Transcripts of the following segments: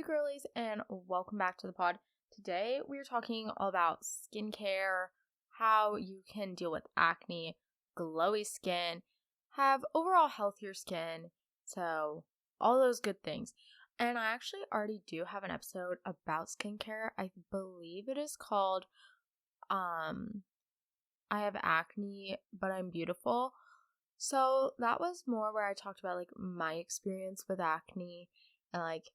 girlies, and welcome back to the pod. Today we are talking all about skincare, how you can deal with acne, glowy skin, have overall healthier skin, so all those good things. And I actually already do have an episode about skincare. I believe it is called I have acne, but I'm beautiful. So that was more where I talked about like my experience with acne and like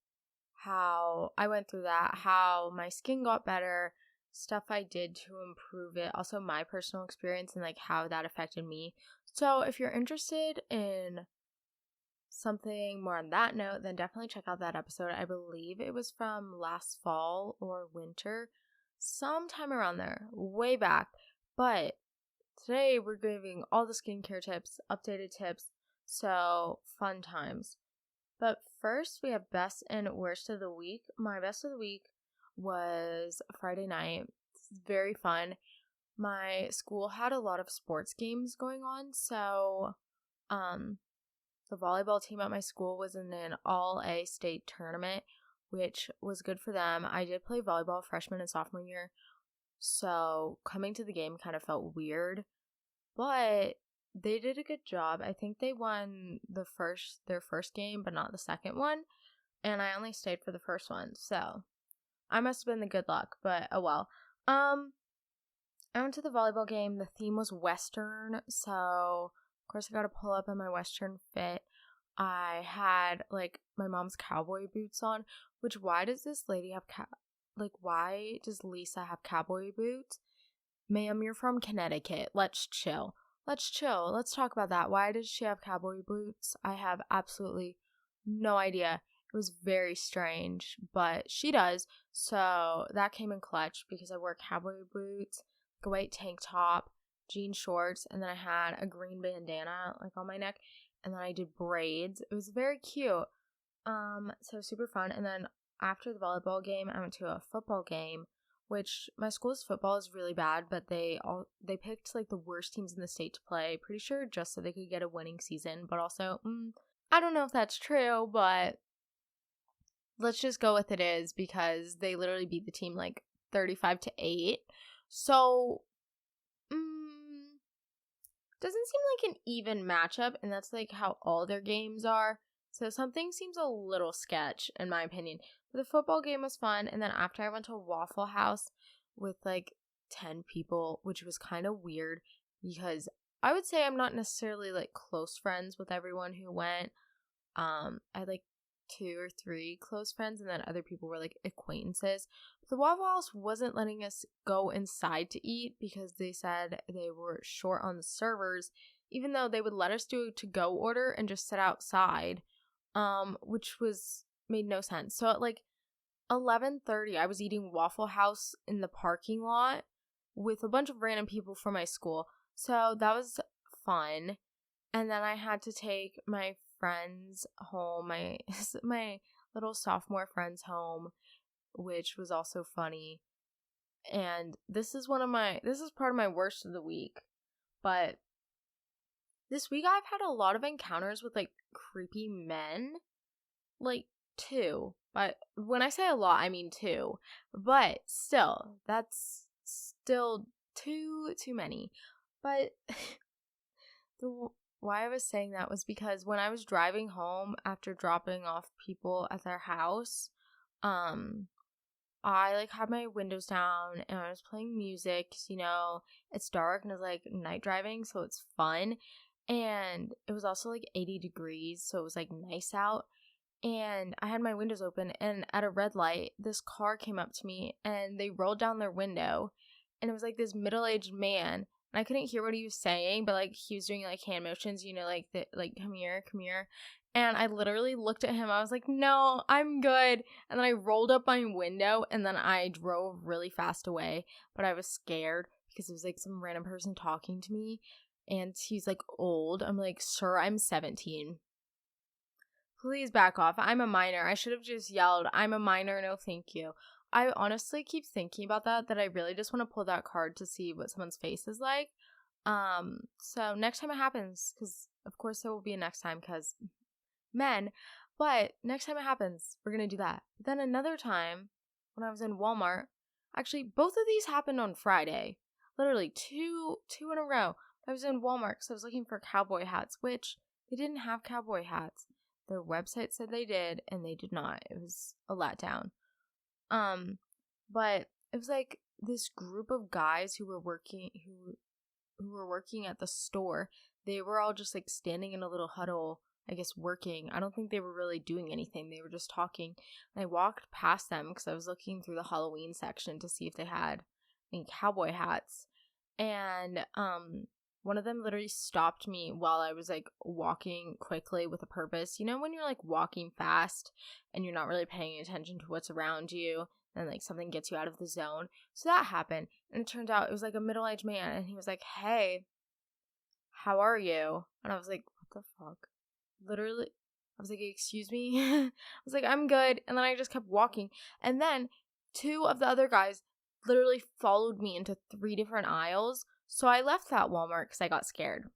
how I went through that, how my skin got better, stuff I did to improve it, also my personal experience and like how that affected me. So if you're interested in something more on that note, then definitely check out that episode. I believe it was from last fall or winter, sometime around there, way back. But today we're giving all the skincare tips, updated tips, so fun times. But first, we have best and worst of the week. My best of the week was Friday night. It's very fun. My school had a lot of sports games going on, so the volleyball team at my school was in an all-A state tournament, which was good for them. I did play volleyball freshman and sophomore year, so coming to the game kind of felt weird, but they did a good job. I think they won their first game, but not the second one. And I only stayed for the first one. So I must have been the good luck, but oh well. I went to the volleyball game. The theme was Western. So of course I got to pull up in my Western fit. I had like my mom's cowboy boots on, which why does this lady have why does Lisa have cowboy boots? Ma'am, you're from Connecticut. Let's chill. Let's talk about that. Why does she have cowboy boots? I have absolutely no idea. It was very strange, but she does. So that came in clutch because I wore cowboy boots, a white tank top, jean shorts, and then I had a green bandana like on my neck, and then I did braids. It was very cute. So super fun. And then after the volleyball game, I went to a football game, which my school's football is really bad, but they picked like the worst teams in the state to play, pretty sure just so they could get a winning season, but also I don't know if that's true, but let's just go with it is because they literally beat the team like 35-8. So doesn't seem like an even matchup, and that's like how all their games are. So something seems a little sketch in my opinion. But the football game was fun, and then after I went to a Waffle House with like 10 people, which was kind of weird because I would say I'm not necessarily like close friends with everyone who went. I had like 2 or 3 close friends, and then other people were like acquaintances. But the Waffle House wasn't letting us go inside to eat because they said they were short on the servers, even though they would let us do a to-go order and just sit outside, which made no sense. So at like 11:30, I was eating Waffle House in the parking lot with a bunch of random people from my school. So that was fun. And then I had to take my friends home, my little sophomore friends home, which was also funny. And this is part of my worst of the week. But this week I've had a lot of encounters with like creepy men. Like 2. But when I say a lot, I mean 2. But still, that's still too many. But why I was saying that was because when I was driving home after dropping off people at their house, I like had my windows down and I was playing music, 'cause, it's dark and it's like night driving, so it's fun. And it was also like 80 degrees, so it was like nice out. And I had my windows open, and at a red light, this car came up to me, and they rolled down their window, and it was like this middle-aged man, and I couldn't hear what he was saying, but like he was doing like hand motions, like come here, and I literally looked at him. I was like, no, I'm good. And then I rolled up my window, and then I drove really fast away, but I was scared because it was like some random person talking to me, and he's like old. I'm like, sir, I'm 17. Please back off. I'm a minor. I should have just yelled, I'm a minor, no thank you. I honestly keep thinking about that I really just want to pull that card to see what someone's face is like. So next time it happens, because of course there will be a next time, because men. But next time it happens, we're going to do that. But then another time when I was in Walmart, actually, both of these happened on Friday. Literally two in a row. I was in Walmart because I was looking for cowboy hats, which they didn't have cowboy hats. Their website said they did, and they did not. It was a letdown. But it was like this group of guys who were working at the store. They were all just like standing in a little huddle, I guess working. I don't think they were really doing anything. They were just talking. And I walked past them because I was looking through the Halloween section to see if they had any cowboy hats. And one of them literally stopped me while I was like walking quickly with a purpose. You know when you're like walking fast and you're not really paying attention to what's around you and like something gets you out of the zone? So that happened, and it turned out it was like a middle-aged man, and he was like, "Hey, how are you?" And I was like, "What the fuck?" Literally, I was like, "Excuse me?" I was like, "I'm good." And then I just kept walking, and then two of the other guys literally followed me into 3 different aisles. So I left that Walmart because I got scared.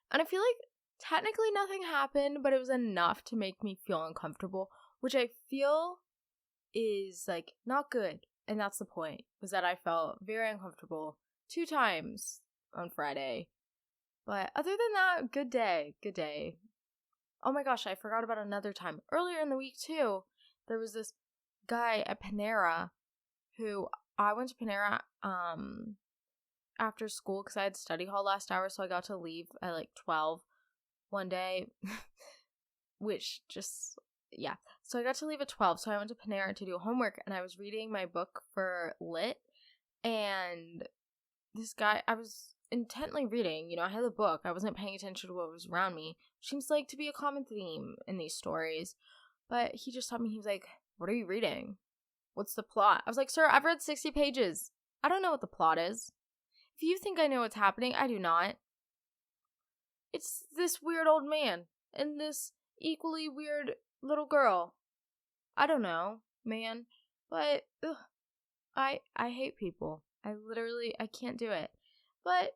And I feel like technically nothing happened, but it was enough to make me feel uncomfortable, which I feel is like not good. And that's the point, was that I felt very uncomfortable 2 times on Friday. But other than that, good day. Oh my gosh, I forgot about another time. Earlier in the week too, there was this guy at Panera who I went to Panera after school because I had study hall last hour, so I got to leave at like 12 one day, which just, yeah. So I got to leave at 12, so I went to Panera to do homework, and I was reading my book for lit, and this guy, I was intently reading, you know, I had the book, I wasn't paying attention to what was around me, which seems like to be a common theme in these stories, but he just told me, he was like, "What are you reading? What's the plot?" I was like, "Sir, I've read 60 pages. I don't know what the plot is. If you think I know what's happening, I do not. It's this weird old man and this equally weird little girl. I don't know, man. But I hate people. I can't do it." But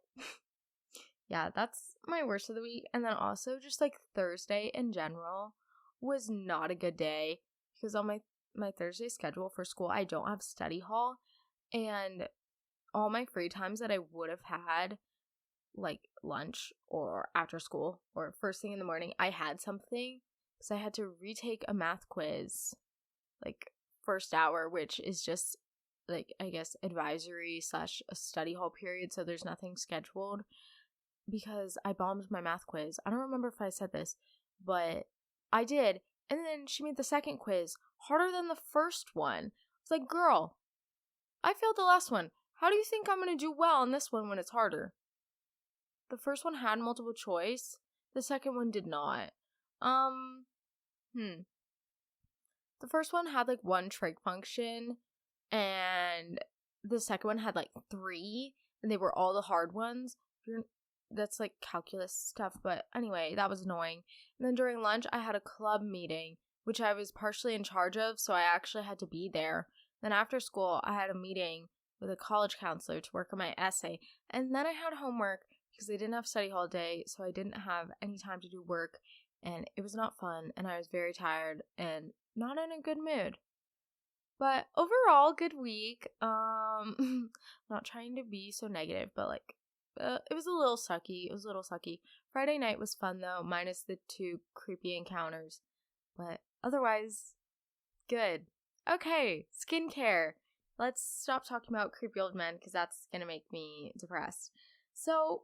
yeah, that's my worst of the week. And then also just like Thursday in general was not a good day because on my Thursday schedule for school, I don't have study hall, and all my free times that I would have had, like lunch or after school or first thing in the morning, I had something because I had to retake a math quiz, like first hour, which is just like, I guess, advisory / a study hall period. So there's nothing scheduled because I bombed my math quiz. I don't remember if I said this, but I did. And then she made the second quiz harder than the first one. It's like, girl, I failed the last one. How do you think I'm going to do well on this one when it's harder? The first one had multiple choice. The second one did not. The first one had like 1 trig function, and the second one had like 3, and they were all the hard ones. That's like calculus stuff, but anyway, that was annoying. And then during lunch, I had a club meeting, which I was partially in charge of, so I actually had to be there. Then after school, I had a meeting with a college counselor to work on my essay, and then I had homework because they didn't have study hall day, so I didn't have any time to do work, and it was not fun, and I was very tired and not in a good mood. But overall, good week. Not trying to be so negative, but like, it was a little sucky. Friday night was fun though, minus the 2 creepy encounters, but otherwise, good. Okay, skincare. Let's stop talking about creepy old men because that's gonna make me depressed. So,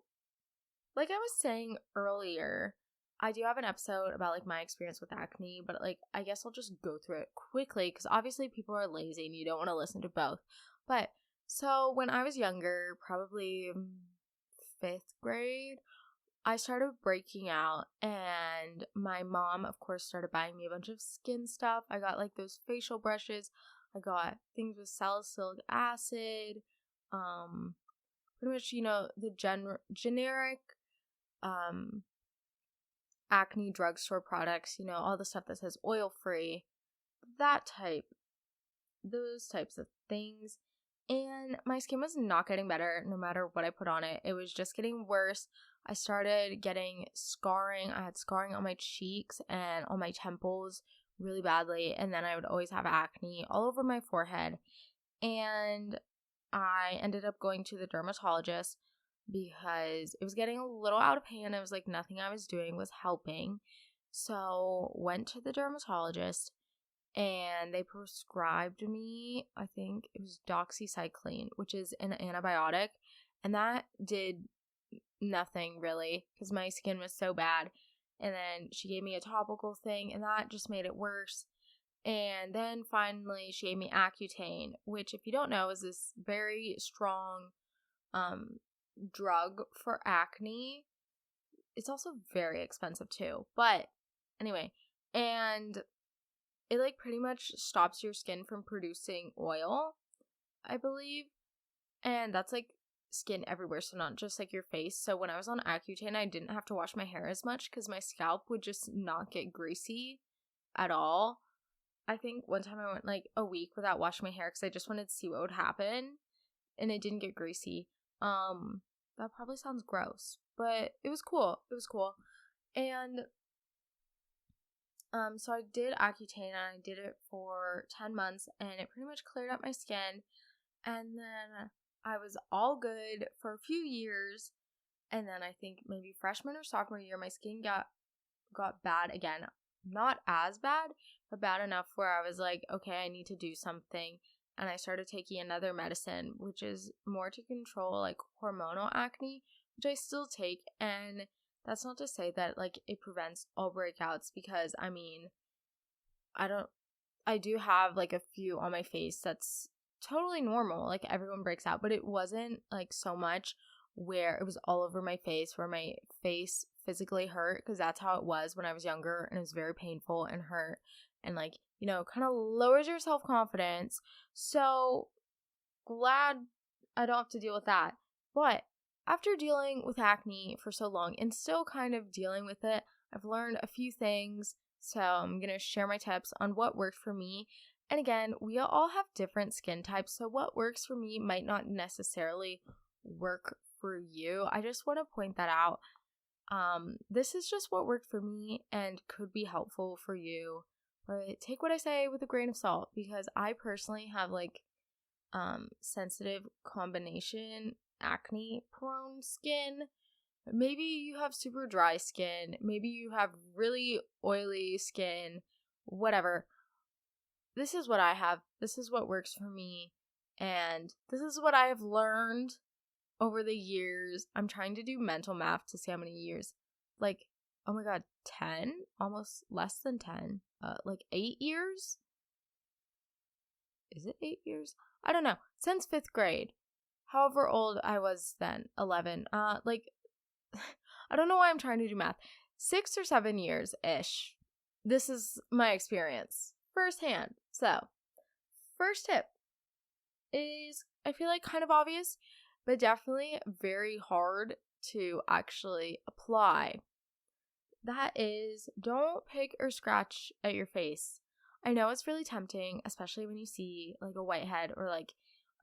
like I was saying earlier, I do have an episode about like my experience with acne, but like I guess I'll just go through it quickly because obviously people are lazy and you don't want to listen to both. But so when I was younger, probably 5th grade, I started breaking out, and my mom, of course, started buying me a bunch of skin stuff. I got like those facial brushes. I got things with salicylic acid, pretty much, you know, the generic acne drugstore products, you know, all the stuff that says oil free, those types of things. And my skin was not getting better no matter what I put on it. It was just getting worse. I started getting scarring. I had scarring on my cheeks and on my temples really badly. And then I would always have acne all over my forehead. And I ended up going to the dermatologist because it was getting a little out of hand. It was like nothing I was doing was helping. So went to the dermatologist and they prescribed me, I think it was doxycycline, which is an antibiotic. And that did nothing really because my skin was so bad. And then she gave me a topical thing and that just made it worse. And then finally she gave me Accutane, which if you don't know is this very strong drug for acne. It's also very expensive too. But anyway, and it like pretty much stops your skin from producing oil, I believe. And that's like skin everywhere, so not just like your face. So when I was on Accutane, I didn't have to wash my hair as much because my scalp would just not get greasy at all. I think one time I went like a week without washing my hair because I just wanted to see what would happen, and it didn't get greasy. That probably sounds gross, but it was cool. It was cool. And so I did Accutane and I did it for 10 months and it pretty much cleared up my skin. And then I was all good for a few years. And then I think maybe freshman or sophomore year, my skin got bad again. Not as bad, but bad enough where I was like, okay, I need to do something. And I started taking another medicine, which is more to control like hormonal acne, which I still take. And that's not to say that like it prevents all breakouts, because I mean, I do have like a few on my face that's totally normal. Like everyone breaks out, but it wasn't like so much where it was all over my face, where my face physically hurt, because that's how it was when I was younger, and it was very painful and hurt and like, you know, kind of lowers your self-confidence. So glad I don't have to deal with that. But after dealing with acne for so long and still kind of dealing with it, I've learned a few things. So I'm going to share my tips on what worked for me. And again, we all have different skin types, so what works for me might not necessarily work for you. I just want to point that out. This is just what worked for me and could be helpful for you. But take what I say with a grain of salt, because I personally have like sensitive combination acne prone skin. Maybe you have super dry skin, maybe you have really oily skin, whatever. This is what I have. This is what works for me, and this is what I have learned over the years. I'm trying to do mental math to see how many years. Like, oh my god, 10? Almost less than 10. Like 8 years? Is it 8 years? I don't know. Since 5th grade. However old I was then. 11. Like, I don't know why I'm trying to do math. 6 or 7 years-ish. This is my experience firsthand. So, first tip is, I feel like kind of obvious, but definitely very hard to actually apply. That is, don't pick or scratch at your face. I know it's really tempting, especially when you see like a whitehead or like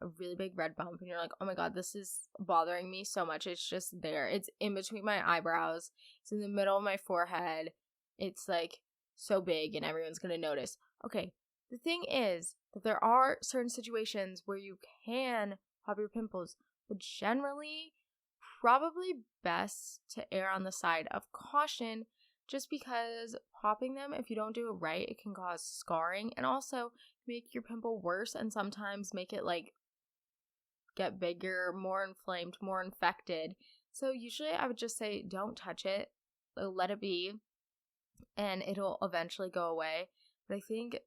a really big red bump and you're like, oh my god, this is bothering me so much. It's just there. It's in between my eyebrows. It's in the middle of my forehead. It's like so big and everyone's going to notice. Okay, the thing is that there are certain situations where you can pop your pimples, but generally probably best to err on the side of caution, just because popping them, if you don't do it right, it can cause scarring and also make your pimple worse and sometimes make it like get bigger, more inflamed, more infected. So usually I would just say don't touch it, let it be, and it'll eventually go away. But I think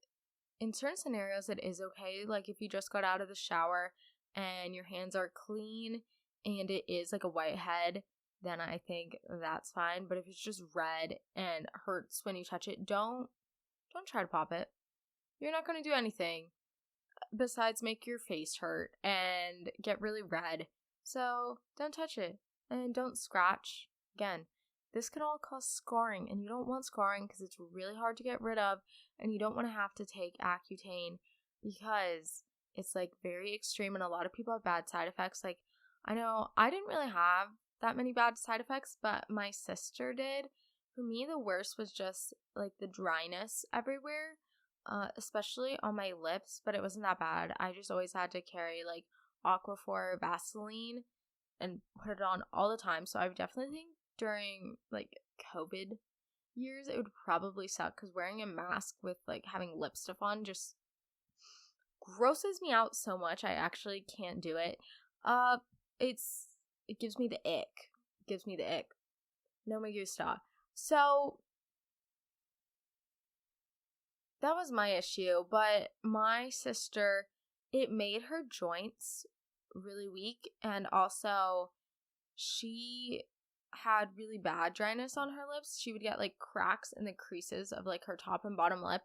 in certain scenarios it is okay, like if you just got out of the shower and your hands are clean and it is like a whitehead, then I think that's fine. But if it's just red and hurts when you touch it, don't try to pop it. You're not going to do anything besides make your face hurt and get really red. So don't touch it and don't scratch. Again, this can all cause scarring, and you don't want scarring because it's really hard to get rid of, and you don't want to have to take Accutane because it's like very extreme and a lot of people have bad side effects. Like, I know I didn't really have that many bad side effects, but my sister did. For me, the worst was just like the dryness everywhere, especially on my lips, but it wasn't that bad. I just always had to carry like Aquaphor Vaseline and put it on all the time. So I would definitely think during like COVID years, it would probably suck because wearing a mask with like having lip stuff on just grosses me out so much. I actually can't do it. It gives me the ick. It gives me the ick. No me gusta. So that was my issue, but my sister, it made her joints really weak, and also she had really bad dryness on her lips. She would get like cracks in the creases of like her top and bottom lip,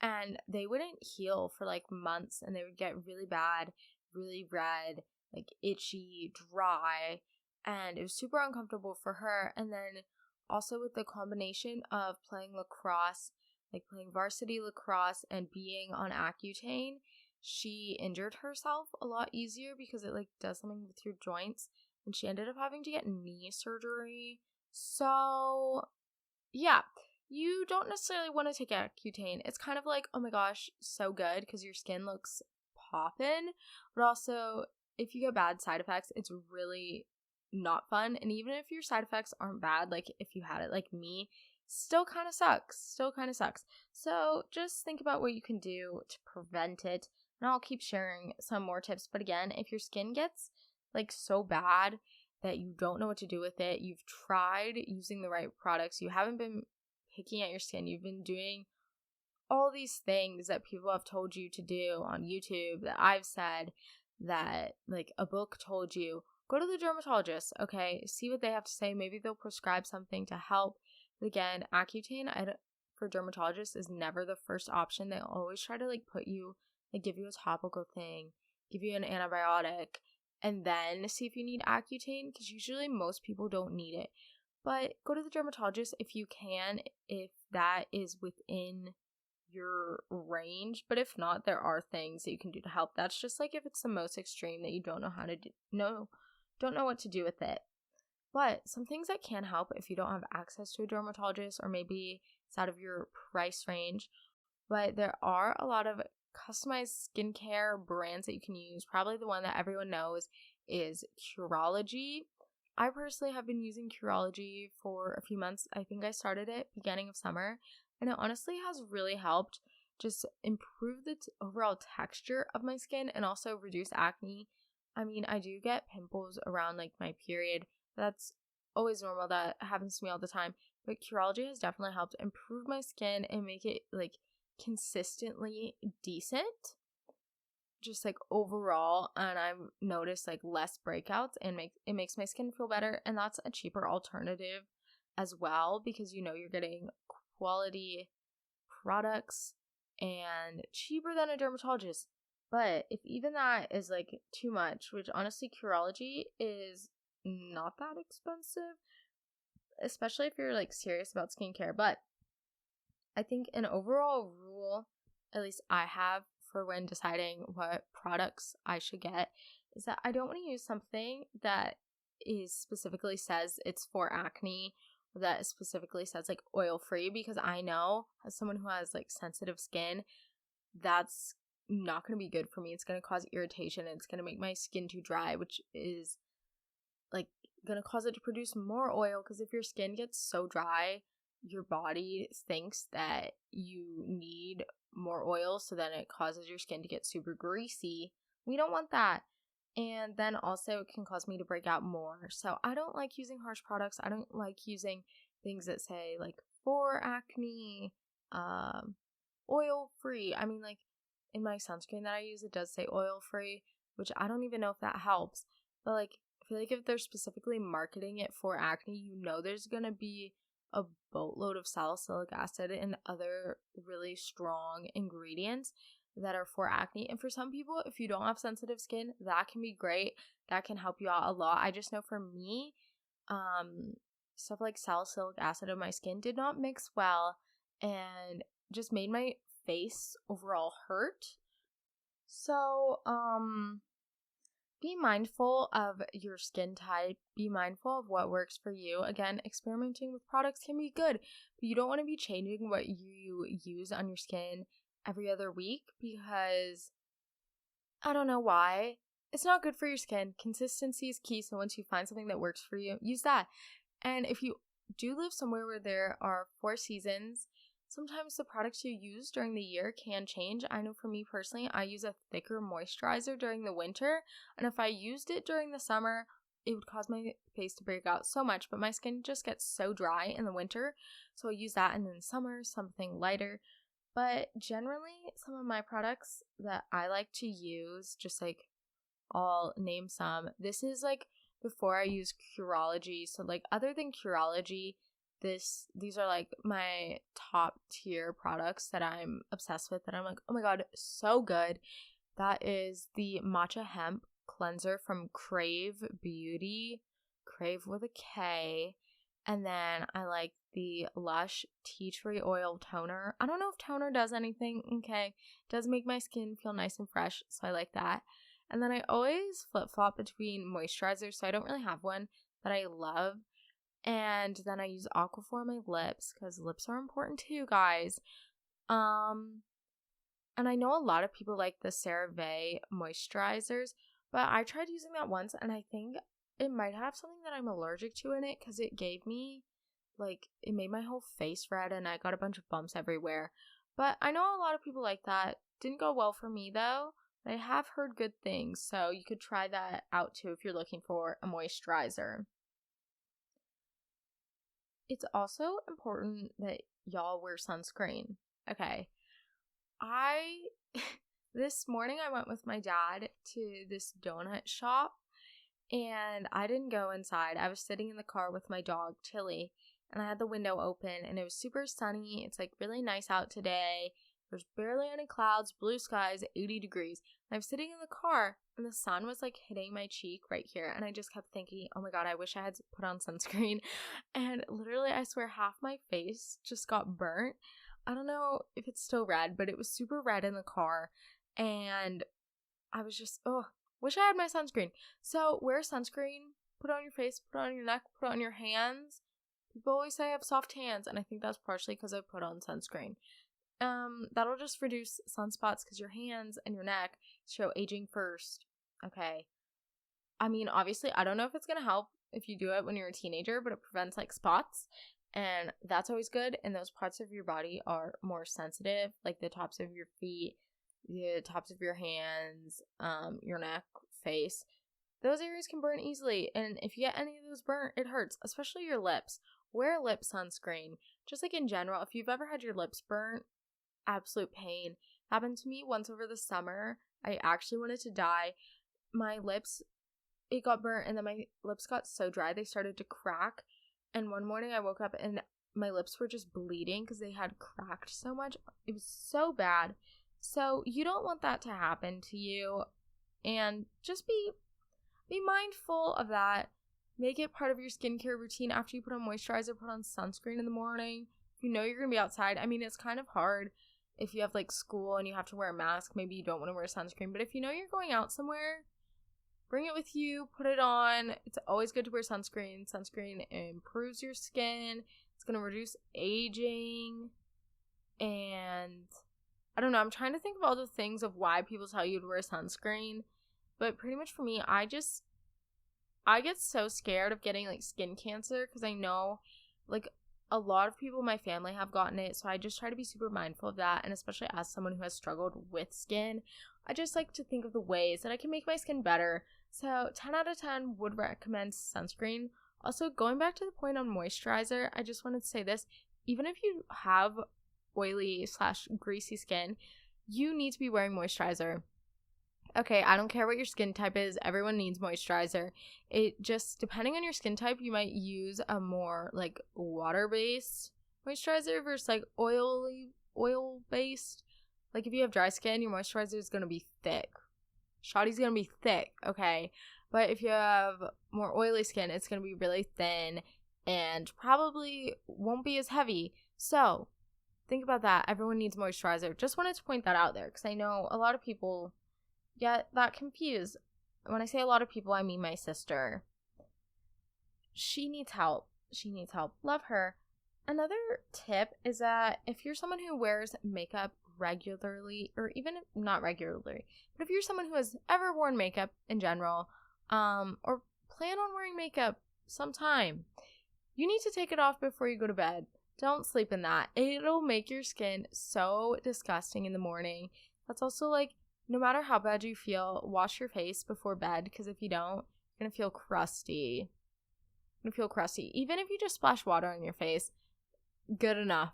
and they wouldn't heal for like months, and they would get really bad, really red, like itchy, dry, and it was super uncomfortable for her. And then also with the combination of playing lacrosse, like playing varsity lacrosse and being on Accutane, she injured herself a lot easier because it like does something with your joints, and she ended up having to get knee surgery. So yeah, you don't necessarily want to take Accutane. It's kind of like, oh my gosh, so good because your skin looks poppin', but also if you get bad side effects, it's really not fun. And even if your side effects aren't bad, like if you had it like me, still kind of sucks. So just think about what you can do to prevent it, and I'll keep sharing some more tips. But again, if your skin gets like so bad that you don't know what to do with it, you've tried using the right products, you haven't been picking at your skin, you've been doing all these things that people have told you to do on YouTube, that I've said, that like a book told you, go to the dermatologist, okay? See what they have to say. Maybe they'll prescribe something to help. But again, Accutane for dermatologists is never the first option. They always try to like put you, like give you a topical thing, give you an antibiotic, and then see if you need Accutane, because usually most people don't need it. But go to the dermatologist if you can, if that is within your range. But if not, there are things that you can do to help. That's just like if it's the most extreme that you don't know how to don't know what to do with it. But some things that can help if you don't have access to a dermatologist, or maybe it's out of your price range, but there are a lot of customized skincare brands that you can use. Probably the one that everyone knows is Curology. I personally have been using Curology for a few months. I think I started it beginning of summer, and it honestly has really helped just improve the overall texture of my skin and also reduce acne. I mean, I do get pimples around like my period. That's always normal. That happens to me all the time. But Curology has definitely helped improve my skin and make it like consistently decent, just like overall. And I've noticed like less breakouts, and it makes my skin feel better. And that's a cheaper alternative as well, because you know you're getting quality products and cheaper than a dermatologist. But if even that is like too much, which honestly Curology is not that expensive, especially if you're like serious about skincare. But I think an overall rule, at least I have for when deciding what products I should get, is that I don't want to use something that is specifically says it's for acne, or that specifically says like oil free, because I know as someone who has like sensitive skin, that's not going to be good for me. It's going to cause irritation, and it's going to make my skin too dry, which is like going to cause it to produce more oil, because if your skin gets so dry, your body thinks that you need more oil, so then it causes your skin to get super greasy. We don't want that. And then also it can cause me to break out more. So I don't like using harsh products. I don't like using things that say like for acne, oil free. I mean, like in my sunscreen that I use, it does say oil free, which I don't even know if that helps. But like, I feel like if they're specifically marketing it for acne, you know there's gonna be a boatload of salicylic acid and other really strong ingredients that are for acne. And for some people, if you don't have sensitive skin, that can be great. That can help you out a lot. I just know for me, stuff like salicylic acid in my skin did not mix well and just made my face overall hurt. So, be mindful of your skin type. Be mindful of what works for you. Again, experimenting with products can be good, but you don't want to be changing what you use on your skin every other week because I don't know why. It's not good for your skin. Consistency is key, so once you find something that works for you, use that. And if you do live somewhere where there are 4 seasons, sometimes the products you use during the year can change. I know for me personally, I use a thicker moisturizer during the winter, and if I used it during the summer, it would cause my face to break out so much, but my skin just gets so dry in the winter, so I use that, and in the summer, something lighter. But generally, some of my products that I like to use, just like I'll name some. This is like before I use Curology, so like other than Curology, these are like my top tier products that I'm obsessed with, that I'm like, oh my god, so good. That is the matcha hemp cleanser from Crave Beauty, Crave with a K. And then I like the Lush tea tree oil toner. I don't know if toner does anything. Okay, it does make my skin feel nice and fresh, so I like that. And then I always flip-flop between moisturizers, so I don't really have one that I love. And then I use Aqua for my lips, because lips are important too, guys. And I know a lot of people like the CeraVe moisturizers, but I tried using that once, and I think it might have something that I'm allergic to in it, because it gave me, like, it made my whole face red, and I got a bunch of bumps everywhere. But I know a lot of people like that. Didn't go well for me, though. I have heard good things, so you could try that out too if you're looking for a moisturizer. It's also important that y'all wear sunscreen. Okay. This morning I went with my dad to this donut shop, and I didn't go inside. I was sitting in the car with my dog, Tilly, and I had the window open, and it was super sunny. It's like really nice out today. There's barely any clouds, blue skies, 80 degrees. And I was sitting in the car, and the sun was like hitting my cheek right here, and I just kept thinking, oh my god, I wish I had put on sunscreen. And literally, I swear, half my face just got burnt. I don't know if it's still red, but it was super red in the car, and I was just, wish I had my sunscreen. So wear sunscreen, put it on your face, put it on your neck, put it on your hands. People always say I have soft hands, and I think that's partially because I put on sunscreen. That'll just reduce sunspots because your hands and your neck show aging first. Okay. I mean, obviously, I don't know if it's gonna help if you do it when you're a teenager, but it prevents like spots, and that's always good. And those parts of your body are more sensitive, like the tops of your feet, the tops of your hands, your neck, face. Those areas can burn easily, and if you get any of those burnt, it hurts, especially your lips. Wear lip sunscreen. Just like in general, if you've ever had your lips burnt, absolute pain. Happened to me once over the summer. I actually wanted to die. My lips, it got burnt, and then my lips got so dry they started to crack. And one morning I woke up and my lips were just bleeding because they had cracked so much. It was so bad. So you don't want that to happen to you, and just be mindful of that. Make it part of your skincare routine. After you put on moisturizer, put on sunscreen in the morning. If you know you're gonna be outside, I mean, it's kind of hard if you have like school and you have to wear a mask. Maybe you don't want to wear sunscreen, but if you know you're going out somewhere, bring it with you, put it on. It's always good to wear sunscreen. Sunscreen improves your skin. It's gonna reduce aging. And I don't know, I'm trying to think of all the things of why people tell you to wear sunscreen, but pretty much for me, I get so scared of getting like skin cancer, because I know like a lot of people in my family have gotten it, so I just try to be super mindful of that. And especially as someone who has struggled with skin, I just like to think of the ways that I can make my skin better. So 10 out of 10 would recommend sunscreen. Also, going back to the point on moisturizer, I just wanted to say this: even if you have oily / greasy skin, you need to be wearing moisturizer. Okay, I don't care what your skin type is, everyone needs moisturizer. It just, depending on your skin type, you might use a more like water-based moisturizer versus like oil-based. Like if you have dry skin, your moisturizer is going to be thick. Shoddy's going to be thick, okay? But if you have more oily skin, it's going to be really thin and probably won't be as heavy. So think about that. Everyone needs moisturizer. Just wanted to point that out there because I know a lot of people get that confused. when I say a lot of people, I mean my sister. She needs help. She needs help. Love her. Another tip is that if you're someone who wears makeup regularly, or even not regularly, but if you're someone who has ever worn makeup in general, or plan on wearing makeup sometime, you need to take it off before you go to bed. Don't sleep in that. It'll make your skin so disgusting in the morning. That's also like, no matter how bad you feel, wash your face before bed, because if you don't, you're going to feel crusty. Even if you just splash water on your face, good enough.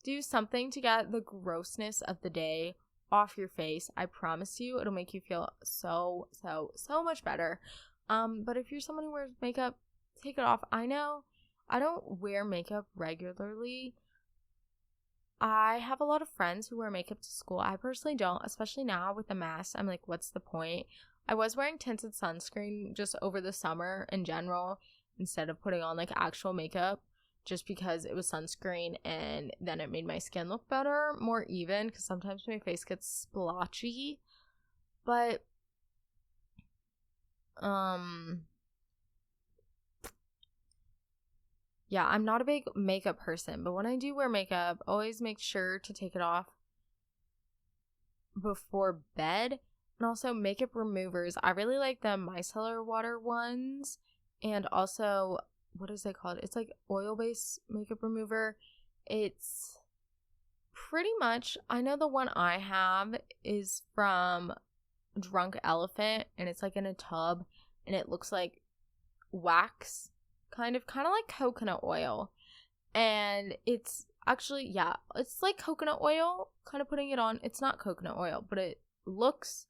Do something to get the grossness of the day off your face. I promise you, it'll make you feel so much better. But if you're someone who wears makeup, take it off. I know I don't wear makeup regularly. I have a lot of friends who wear makeup to school. I personally don't, especially now with the mask. I'm like, what's the point? I was wearing tinted sunscreen just over the summer in general instead of putting on like actual makeup, just because it was sunscreen, and then it made my skin look better, more even, because sometimes my face gets splotchy. But yeah, I'm not a big makeup person, but when I do wear makeup, always make sure to take it off before bed. And also makeup removers. I really like the micellar water ones, and also, what is it called? It's like oil-based makeup remover. It's pretty much, I know the one I have is from Drunk Elephant, and it's like in a tub, and it looks like wax, kind of like coconut oil. And it's actually, yeah, it's like coconut oil, kind of putting it on. It's not coconut oil, but it looks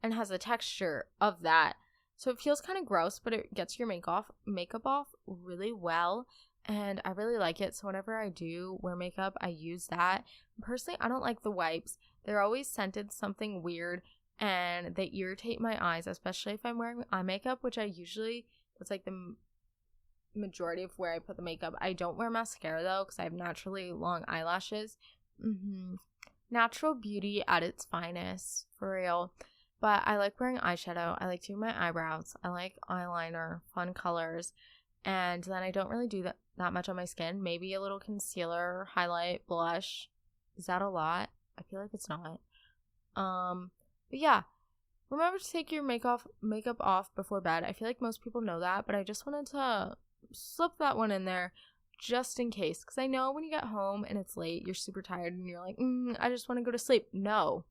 and has a texture of that. So it feels kind of gross, but it gets your makeup off really well. And I really like it. So whenever I do wear makeup, I use that. Personally, I don't like the wipes. They're always scented something weird, and they irritate my eyes, especially if I'm wearing eye makeup, which I usually, it's like the majority of where I put the makeup. I don't wear mascara though, because I have naturally long eyelashes. Natural beauty at its finest, for real. But I like wearing eyeshadow. I like doing my eyebrows. I like eyeliner, fun colors. And then I don't really do that much on my skin. Maybe a little concealer, highlight, blush. Is that a lot? I feel like it's not. But yeah, remember to take your makeup off before bed. I feel like most people know that, but I just wanted to slip that one in there just in case. Because I know when you get home and it's late, you're super tired and you're like, I just want to go to sleep. No.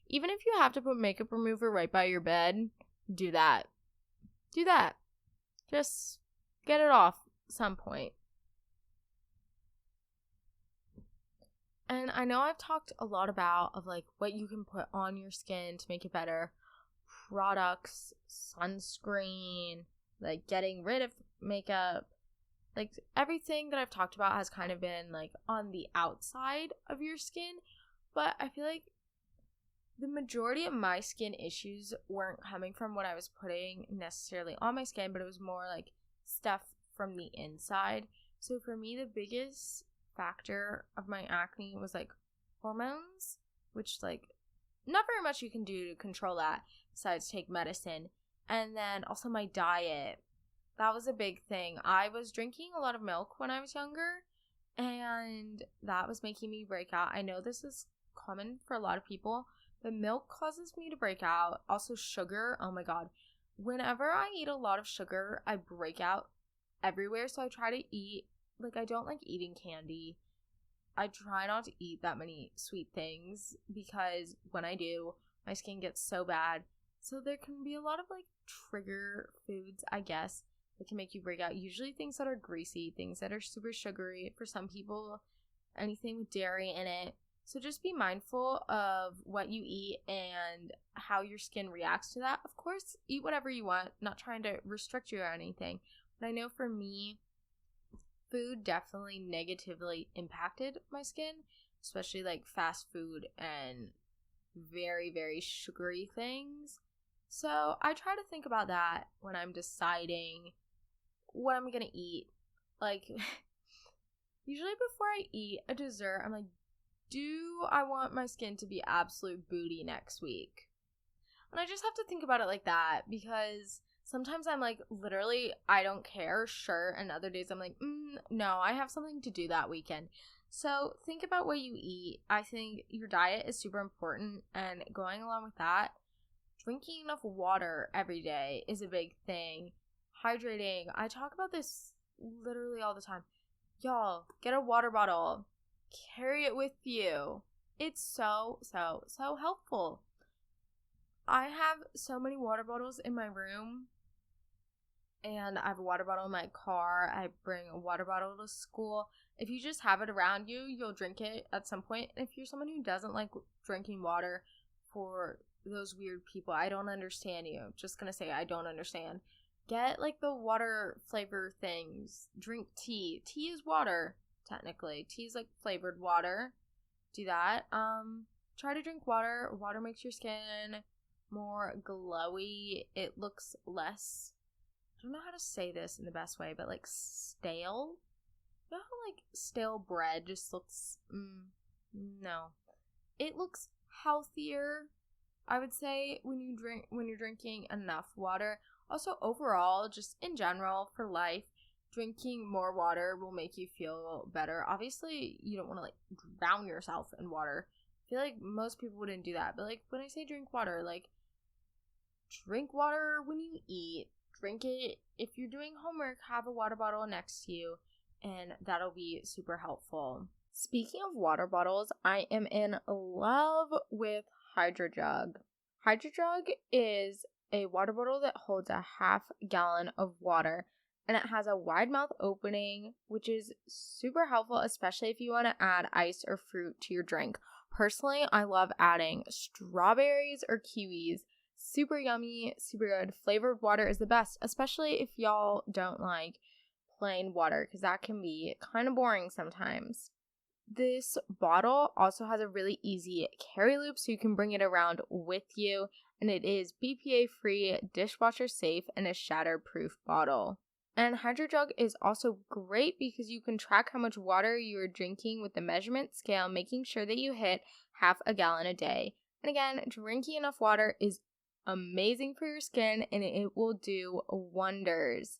Even if you have to put makeup remover right by your bed, do that. Just get it off some point. And I know I've talked a lot about of like what you can put on your skin to make it better. Products, sunscreen, like getting rid of makeup. Like everything that I've talked about has kind of been like on the outside of your skin. But I feel like the majority of my skin issues weren't coming from what I was putting necessarily on my skin, but it was more like stuff from the inside. So for me, the biggest factor of my acne was like hormones, which like not very much you can do to control that besides take medicine. And then also my diet. That was a big thing. I was drinking a lot of milk when I was younger, and that was making me break out. I know this is common for a lot of people, but milk causes me to break out. Also sugar. Oh my god. Whenever I eat a lot of sugar, I break out everywhere. So I try to eat, like, I don't like eating candy. I try not to eat that many sweet things, because when I do, my skin gets so bad. So there can be a lot of like trigger foods, I guess, that can make you break out. Usually things that are greasy, things that are super sugary. For some people, anything with dairy in it. So just be mindful of what you eat and how your skin reacts to that. Of course, eat whatever you want, not trying to restrict you or anything. But I know for me, food definitely negatively impacted my skin, especially like fast food and very, very sugary things. So I try to think about that when I'm deciding what I'm gonna eat. Like, usually before I eat a dessert, I'm like, do I want my skin to be absolute booty next week? And I just have to think about it like that, because sometimes I'm like, literally, I don't care, sure. And other days I'm like, no, I have something to do that weekend. So think about what you eat. I think your diet is super important. And going along with that, drinking enough water every day is a big thing. Hydrating. I talk about this literally all the time. Y'all, get a water bottle. Carry it with you. It's so helpful. I have so many water bottles in my room, and I have a water bottle in my car. I bring a water bottle to school. If you just have it around you, you'll drink it at some point. And if you're someone who doesn't like drinking water, for those weird people, I don't understand you. Just gonna say I don't understand. Get like the water flavor things. Drink tea. Tea is water, technically. Tea is like flavored water. Do that. Try to drink water. Water makes your skin more glowy. It looks less, I don't know how to say this in the best way, but like stale. You know how like stale bread just looks, no. It looks healthier, I would say, when you're drinking enough water. Also, overall, just in general for life, drinking more water will make you feel better. Obviously, you don't want to like drown yourself in water. I feel like most people wouldn't do that. But like when I say drink water, like drink water when you eat. Drink it if you're doing homework. Have a water bottle next to you, and that'll be super helpful. Speaking of water bottles, I am in love with HydroJug. HydroJug is a water bottle that holds a half gallon of water, and it has a wide mouth opening, which is super helpful, especially if you want to add ice or fruit to your drink. Personally, I love adding strawberries or kiwis. Super yummy, super good. Flavored water is the best, especially if y'all don't like plain water, because that can be kind of boring sometimes. This bottle also has a really easy carry loop, so you can bring it around with you, and it is BPA free, dishwasher safe, and a shatter-proof bottle. And HydroJug is also great because you can track how much water you are drinking with the measurement scale, making sure that you hit half a gallon a day. And again, drinking enough water is amazing for your skin, and it will do wonders.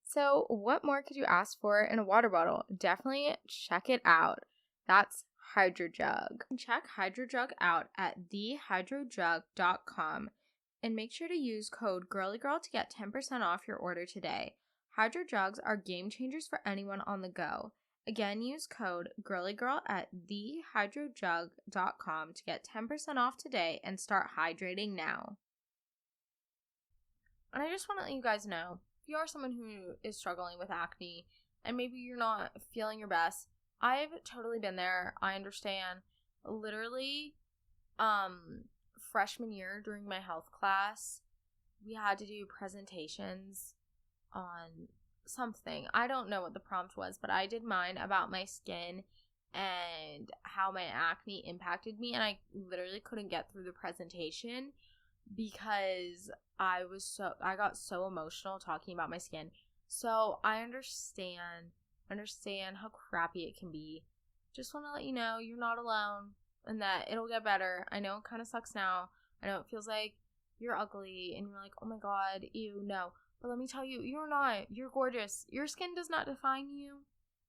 So what more could you ask for in a water bottle? Definitely check it out. That's HydroJug. Check HydroJug out at thehydrojug.com and make sure to use code GirlyGirl to get 10% off your order today. HydroJugs are game changers for anyone on the go. Again, use code GirlyGirl at thehydrojug.com to get 10% off today and start hydrating now. And I just want to let you guys know, if you are someone who is struggling with acne and maybe you're not feeling your best, I've totally been there. I understand. Literally, freshman year during my health class, we had to do presentations on something. I don't know what the prompt was, but I did mine about my skin and how my acne impacted me, and I literally couldn't get through the presentation because I got so emotional talking about my skin. So I understand how crappy it can be. Just want to let you know you're not alone and that it'll get better. I know it kind of sucks now. I know it feels like you're ugly and you're like, oh my god, ew, no. But let me tell you, you're not. You're gorgeous. Your skin does not define you.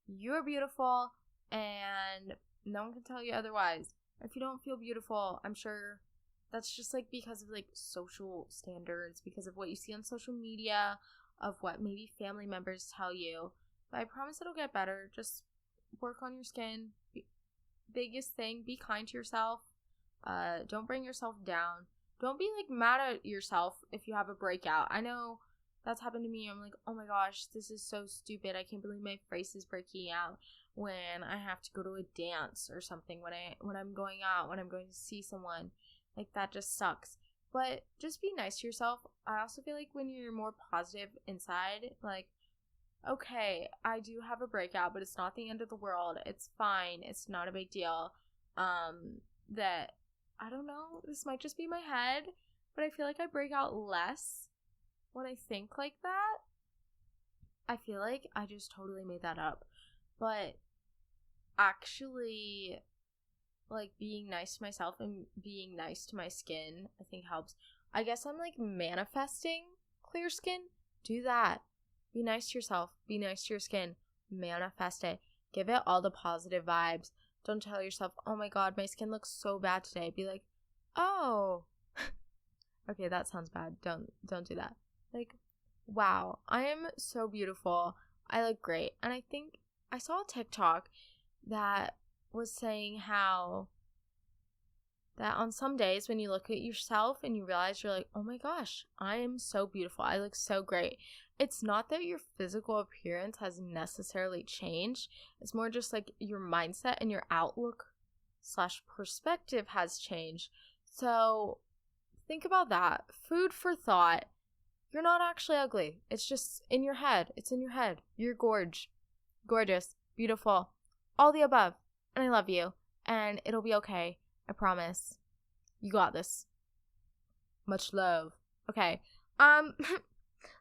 You're beautiful, and no one can tell you otherwise. If you don't feel beautiful, I'm sure that's just like because of like social standards, because of what you see on social media, of what maybe family members tell you. But I promise it'll get better. Just work on your skin. Biggest thing, be kind to yourself. Don't bring yourself down. Don't be like mad at yourself if you have a breakout. I know that's happened to me. I'm like, oh my gosh, this is so stupid. I can't believe my face is breaking out when I have to go to a dance or something, when I'm going out, when I'm going to see someone. Like, that just sucks. But just be nice to yourself. I also feel like when you're more positive inside, like, okay, I do have a breakout, but it's not the end of the world. It's fine. It's not a big deal. That, I don't know, this might just be my head, but I feel like I break out less when I think like that. I feel like I just totally made that up. But actually, like, being nice to myself and being nice to my skin, I think helps. I guess I'm like manifesting clear skin. Do that. Be nice to yourself. Be nice to your skin. Manifest it. Give it all the positive vibes. Don't tell yourself, oh my god, my skin looks so bad today. Be like, oh. Okay, that sounds bad. Don't do that. Like, wow, I am so beautiful. I look great. And I think I saw a TikTok that was saying how that on some days when you look at yourself and you realize you're like, oh my gosh, I am so beautiful. I look so great. It's not that your physical appearance has necessarily changed. It's more just like your mindset and your outlook / perspective has changed. So think about that. Food for thought. You're not actually ugly. It's just in your head. It's in your head. You're gorgeous, beautiful, all the above. And I love you. And it'll be okay. I promise. You got this. Much love. Okay.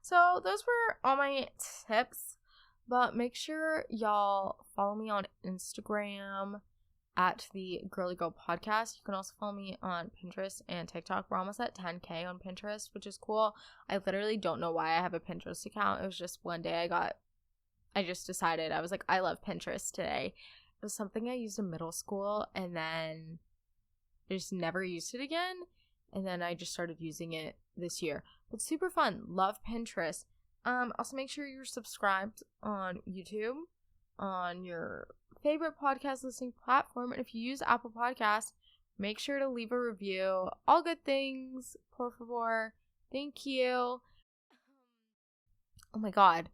So those were all my tips. But make sure y'all follow me on Instagram at the Girly Girl Podcast. You can also follow me on Pinterest and TikTok. We're almost at 10K on Pinterest, which is cool. I literally don't know why I have a Pinterest account. It was just one day I just decided. I was like, I love Pinterest today. It was something I used in middle school, and then I just never used it again. And then I just started using it this year. But super fun. Love Pinterest. Also make sure you're subscribed on YouTube, on your favorite podcast listening platform. And if you use Apple Podcasts, make sure to leave a review. All good things. Por favor. Thank you. Oh my god.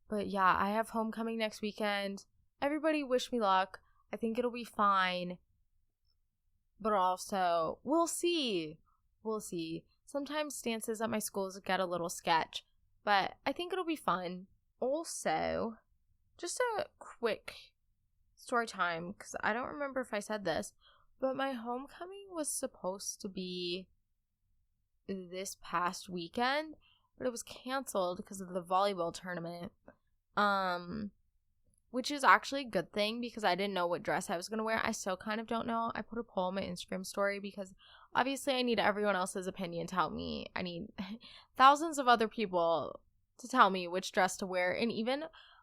But yeah, I have homecoming next weekend. Everybody wish me luck. I think it'll be fine. But also, we'll see. Sometimes dances at my schools get a little sketch. But I think it'll be fun. Also, just a quick story time, because I don't remember if I said this, but my homecoming was supposed to be this past weekend, but it was canceled because of the volleyball tournament. Which is actually a good thing because I didn't know what dress I was going to wear. I still kind of don't know. I put a poll on my Instagram story because obviously I need everyone else's opinion to help me. I need thousands of other people to tell me which dress to wear. And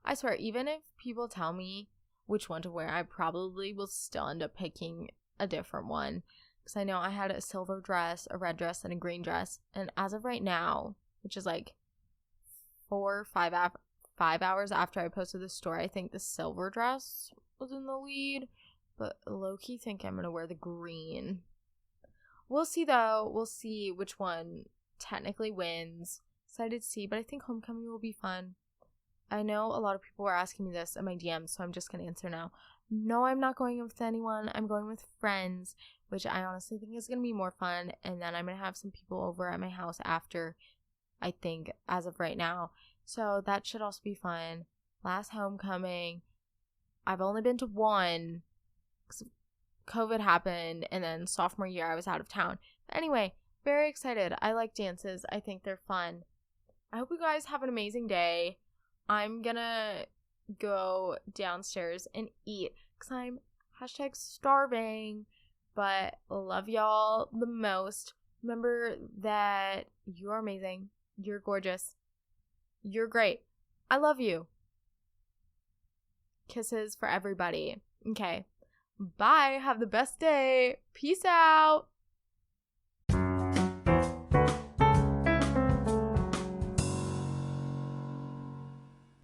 I swear, even if people tell me which one to wear, I probably will still end up picking a different one. Because I know I had a silver dress, a red dress, and a green dress. And as of right now, which is like 4 or 5 hours after I posted the story, I think the silver dress was in the lead, but low-key think I'm gonna wear the green. We'll see though. We'll see which one technically wins. Excited to see, but I think homecoming will be fun. I know a lot of people were asking me this in my DMs, so I'm just gonna answer now. No, I'm not going with anyone. I'm going with friends, which I honestly think is gonna be more fun, and then I'm gonna have some people over at my house after, I think, as of right now. So that should also be fun. Last homecoming, I've only been to one because COVID happened, and then sophomore year I was out of town. But anyway, very excited. I like dances. I think they're fun. I hope you guys have an amazing day. I'm gonna go downstairs and eat because I'm #starving. But love y'all the most. Remember that you're amazing. You're gorgeous. You're great. I love you. Kisses for everybody. Okay. Bye. Have the best day. Peace out.